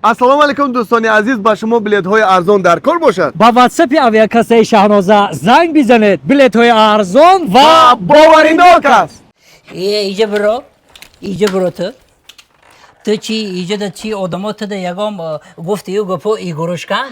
ассалому алайкум дӯстони азиз, ба шумо билетҳои арзон дар кор бошад. ба ватсапи авиакассаи Шаҳноза занг бизанед. Билетҳои арзон ва боваринок аст. Иҷа биро ту чи иҷода чи одамота ягом гуфтию гупо игурушкан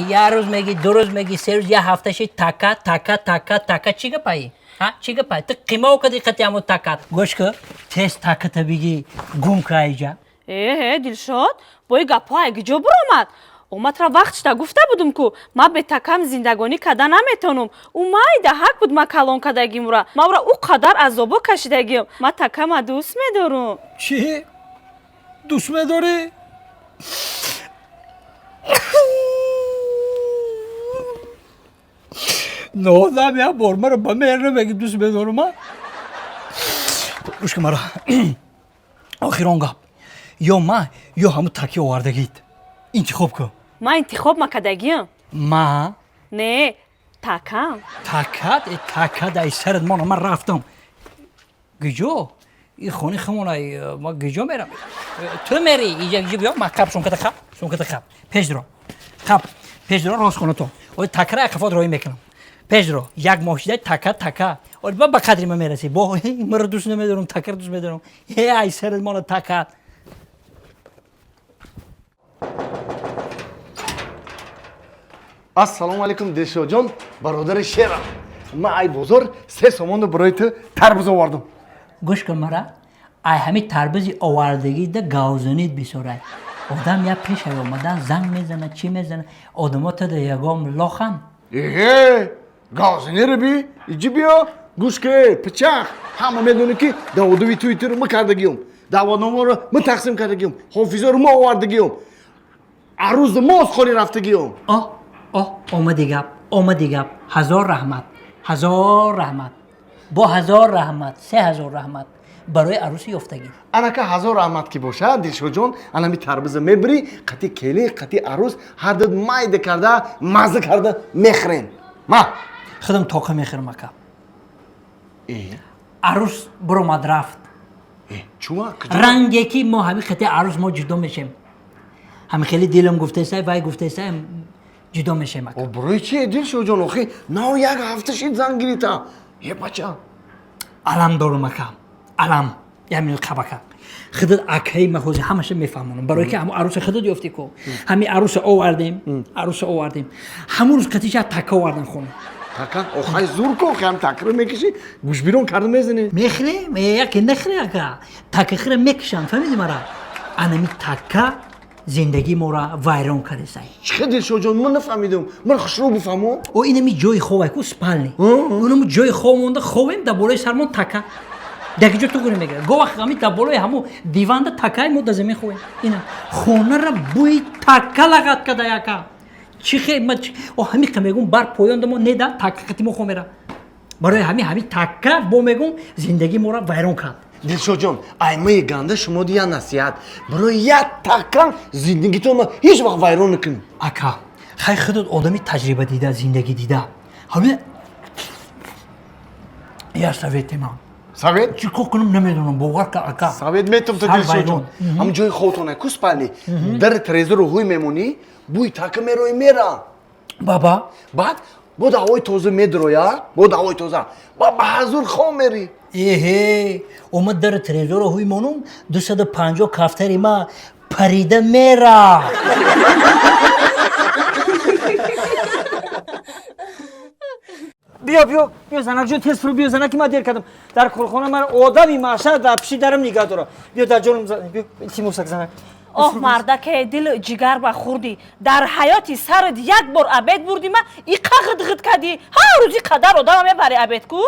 я рӯз меги ду рӯз меги се рӯз я ҳафташи така чи гапаи чи гапаи ту қимов кади қатиаму такат гӯшку тез таката биги гум ка иҷа Дилшод бо ин гапҳо агиҷо биромад. Оматра вақтшда гуфта будум ку ма бетакам зиндагонӣ када наметонум. У майда ҳак буд ма калон кадагимра. Мавра у қадар азобо кашидагим. Ма такама дӯст медорум. чӣ дӯст медорӣ? нодам як бор маро ба меҳр меги дӯст медорум. гӯш ки маро охир он гап ё ма ё ҳамун таки овардагит интихоб кун. Ма интихоб макадагим. ма Не, такам. така дай сарат мона ман рафтам гиҷо ин хони хамонай ма гиҷо мерам. ту мери иҷа гиҷи биё ма қаб сумката қаб пешро қаб пешро рост куна то ой такра як қафот роӣ мекунам пешро як моҳ шидай така ой ба ба қадри ма мераси бо маро дӯст намедорам такра дӯст медорам ай сарат мона така. ассалому алайкум дилшодҷон, бародари шерам. Ман ай бозор 3 сомону барои ту тарбуз овардам. гӯш кун мара ай ҳами тарбузи овардагида гавзонид бисорай одам я пешай омадан занг мезана чӣ мезана одамотада ягом лохан гавзинеро би иҷи биё гӯш ки пичақ ҳама медони ки даводови туитиро ма кардагиём, даводномаро ма тақсим кардагиём, ҳофизоро ма овардагиём, арӯза ма осхони рафтагиём. омади гап ҳазор раҳмат бо 1000 раҳмат 3000 раҳмат барои арӯси ёфтагӣ. анака 1000 раҳмат ки бошад дилшодҷон, анами тарбуза мебари қати келе қати арӯз ҳардуд майда карда мазза карда мехӯрем. ма худам тоқа мехӯрам ака. арӯз биромад рафт чума ранге ки мо ҳами қати арӯз мо ҷудо мешем ҳами хеле дилам гуфтесай вай гуфтесай ҷудо мешем ака. барои чи дилшодҷон охи нав як ҳафта шид занг гирита бача алам дорум ака алам ямин қабака худат акаи ма ҳозир ҳамаша мефаҳмонам барое ки ҳамун арӯса худат ёфти ку ҳами арӯса овардем ҳамун рӯз қатиша така овардан хона така охай зур ко хам такро мекиши гӯшбирон карда мезани мехӯрем яке нехӯре ака така хӯра мекишам фаҳмиди мара анами така зиндагӣ моро вайрон кардесай. чӣ дилшодҷон ман нафаҳмидам ман хушро бифаҳмо о инами ҷои ховай ку спални онами ҷои хов монда ховем да болои сармон така дагиҷо ту гуни мегира го вақт ҳами да болои ҳамун диванда такаи мо да замин ховем ина хонара бӯи така лагат када яка чӣ хе ҳами қа мегум бар поёнда мо неда така қати мо хомера барои ҳами така бо мегум зиндагӣ моро вайрон кард. дилшодҷон аймаи ганда шумо дия насиҳат барои як така зиндагитонро ҳеҷ вақт вайрон накунед. ака хай худат одами таҷриба дида зиндагӣ дида ҳами я советема совет чӣ кор кунам намедонам бовар ка ака совет метум то дилшодҷон ҳам ҷои ховтона куспали дари трезоро ҳуй мемонӣ бӯи така мерои мера баба баъд бо ҳавои тоза медроя бо ҳавои тоза ба ҳазур хом мери омад дар трезора ҳуй монум 250 кафтари ма парида мера. биё занакҷон тез фурӯ биё занаки ма дер кардам дар корхона мара одами маъшар дар пиши дарам нигоҳ дора биё дар ҷонам биё илтимосак занак Ох мардаке дил ҷигар ба хурдӣ дар ҳаёти сард як бор абед бурдӣ ма иқа ғидғид кадӣ ҳар рӯз и қадар одама мебари абед ку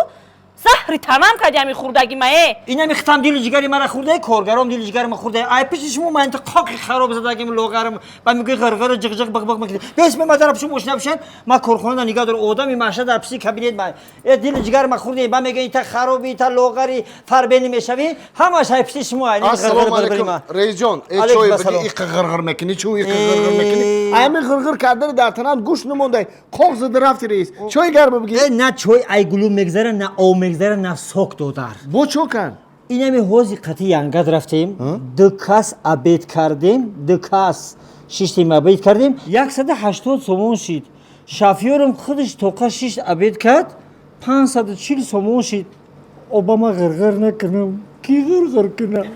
заҳри танам кади ҳами хурдаги мае инами хитам дили ҷигари мара хурдаи коргаром дили ҷигари ма хурдаи ай пиши шумо ма интиқоқи хароб задагим лоғарам ба мегӯи ғарғара ҷиғҷиқ бақбақ мекунед бесме ма дар пишум ошна бишен ма корхонада нигоҳ дор одами маъша дар пиши кабинет ма дили ҷигари ма хурдаи ба мега ита хароби ита лоғари фарбени мешавӣ ҳамаш ай пиши шумо ай ассалому алайкум раисҷон чой иқа ғирғир мекунӣ чӯ иқа ғирғир мекунӣ ами ғирғир кардари дар танат гӯш намондай қоқ зада рафти раис чой гарма бигир на чой ай гулӯ мегзара на об мегзара на сок додар бо чо кард اینمی حوزی قطعی یانگاد رفتیم دو کس عبید کردیم دو کس شیشتیم عبید کردیم 180 سومون شید شافیورم خودش توقع شیشت عبید کرد 540 سومون شید اوباما غرغر نکنم کی غرغر کنم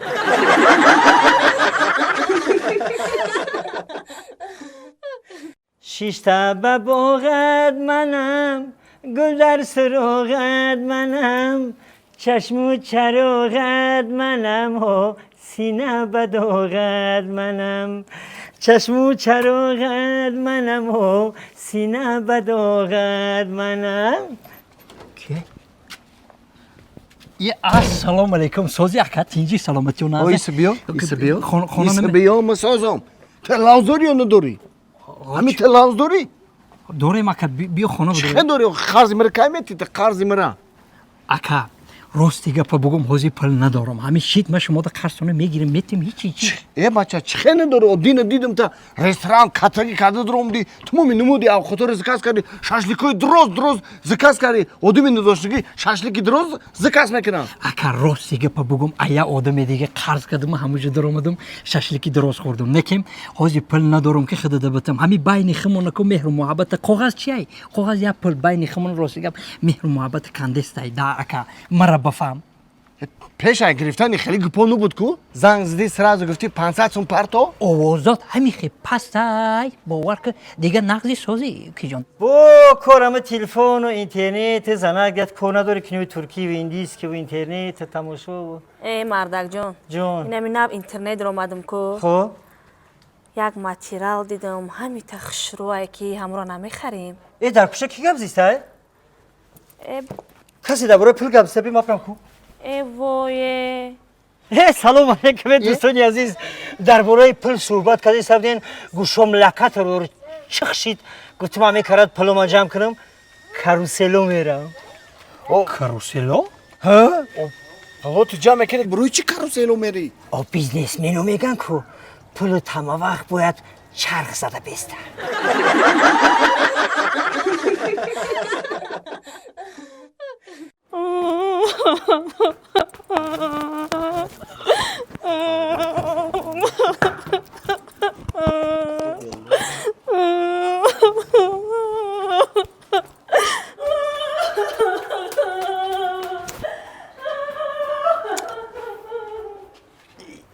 شیشتا بباغت منم گل در سراغت منم چشم و چراغت منم و سینه بداغت منم چشم و چراغت منم و سینه بداغت منم که یه السلام علیکم سازی اکا تینجی سلامتی و نازه ایسا بیا ایسا بیا خانه ایسا بیا مسازم تلاوز داری یا نداری؟ همین تلاوز داری؟ دوریم اکا بیا خانه چه بداره داری؟ قرض مرا که میتی تا قرض مرا اکا راستی گپا بگم حوزی پل ندارم همین شید ما شما دا قرصانه میگیریم میتیم هیچی ای بچه چه نداری؟ او دین دیدم تا رستوران کتاگی کرده درم دی تمامی نمودی او خطور زکاس کردی شاشلیکوی دروز زکاس کردی او دومی نداشتگی شاشلیکی دروز زکاس میکنم اکا راستی گپا بگم ایا آدم دیگه قرض کردم هموجه در اومدم شاشلیکی دروز خوردم نکیم حوزی پل ندارم که خدا دبتم همین باینی خمون کو مهر و محبت کاغذ چیه کاغذ یا پل باینی خمون راستی گپ مهر و محبت کندستای دا اکا مرا بفهم پیش گرفتن خیلی گپا نبود کو زنگ زدی سرازو گفتی 500 سوم پرتو اوزاد همین خیلی پستای باور که دیگه نقضی سازی کی جان بو کارم تلفن و اینترنت زنگت کو نداری کنی ترکی و اندیس که و اینترنت تماشا و мардак ҷон جون инами нав интернетро омадам ку خب як материал дидам ҳамита хушрӯае ки ҳамро намехарем ای در کوچه کی گپ زیسته کسی درباره پول گپ زیسته بیم اپرام کو вое سلام علیکم دوستان عزیز درباره پول صحبت کردی سبدین گوشم لکت رو چخشید گفتم همه کرد پلوما جمع کنم کاروسلو میرم کاروسلو ها حالا تو جمع کنی بروی چی کاروسلو میری او بیزنسمنو میگن که پول تمام وقت باید چرخ زده بسته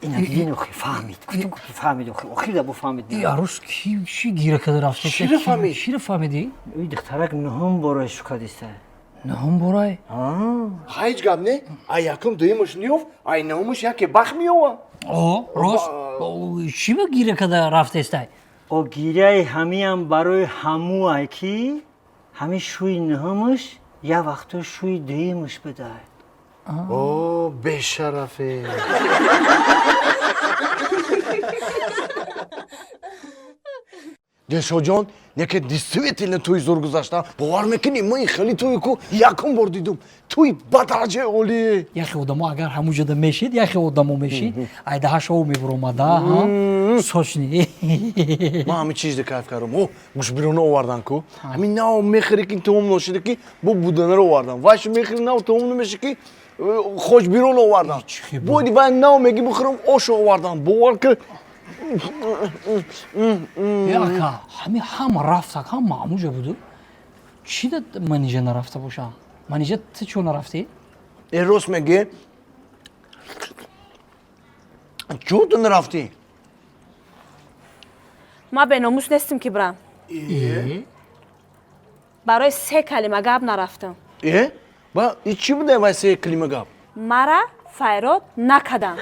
اینا دیدین اخی فهمید گفتم که فهمید اخی دا بو فهمید یاروس کی گیره کده رفته شیر فهمید. شیر فهمیدی ای دخترک نهم برای شکادیسته نهم برای هیچ گپ نه ای یکم دویمش نیوف ای نومش یکی بخ میوه راست چی با گیره کده رفته استای او گیره همی هم برای همو ای کی همی شوی نهمش یا وقتا شوی دویمش بده او بشرفه دشو جان неке действительно توی زور گذاشتم باور میکنی من خیلی توی کو یکم بار دیدم توی بدرجه عالی یخی آدمو اگر همو جده میشید یخی آدمو میشید ایده ها شو میبرومده ها سوچنی من همین چیز کیف کردم او گوش بیرون آوردن کو همین نه میخری که توم نشده که بو بودن رو آوردن واش میخری نه توم نمیشه که خوش بیرون آوردن بودی و نه میگی بخورم آش آوردن باور که یکا همین هم رفتک هم هموجه بودو چی داد منیجه نرفته باشم منیجه تو چون نرفتی؟ روز میگه چون تو نرفتی؟ ма беномус нестим ки бирам барои 3 калима гап нарафтам با چی بوده واسه کلمه گپ؟ мара файрод накадам